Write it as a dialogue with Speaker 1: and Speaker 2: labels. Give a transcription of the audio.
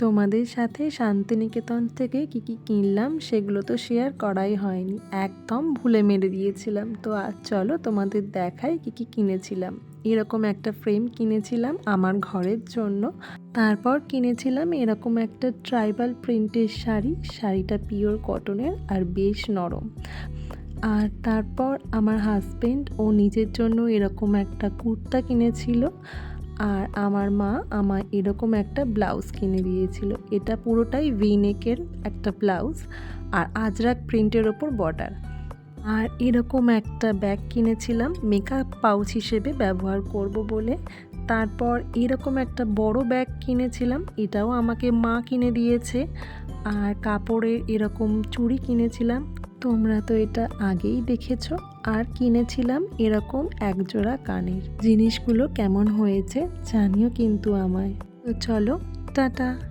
Speaker 1: তোমাদের সাথে শান্তিনিকেতন থেকে কি কি কিনলাম সেগুলো তো শেয়ার করাই হয়নি, একদম ভুলে মেরে দিয়েছিলাম। তো আজ চলো তোমাদের দেখাই কি কি কিনেছিলাম। এরকম একটা ফ্রেম কিনেছিলাম আমার ঘরের জন্য। তারপর কিনেছিলাম এরকম একটা ট্রাইবাল প্রিন্টের শাড়িটা পিওর কটনের আর বেশ নরম। আর তারপর আমার হাজবেন্ড ও নিজের জন্য এরকম একটা কুর্তা কিনেছিল। আর আমার মা আমায় এরকম একটা ব্লাউজ কিনে দিয়েছিল। এটা পুরোটাই ভি নেকের একটা ব্লাউজ আর আজরাক প্রিন্টের ওপর বর্ডার। আর এরকম একটা ব্যাগ কিনেছিলাম মেকআপ পাউচ হিসেবে ব্যবহার করব বলে। তারপর এরকম একটা বড় ব্যাগ কিনেছিলাম, এটাও আমাকে মা কিনে দিয়েছে। আর কাপড়ের এরকম চুড়ি কিনেছিলাম, তোমরা তো এটা আগেই দেখেছো। আর কিনেছিলাম এরকম একজোড়া কানের। জিনিসগুলো কেমন হয়েছে জানিও কিন্তু আমায়। তো চলো, টাটা।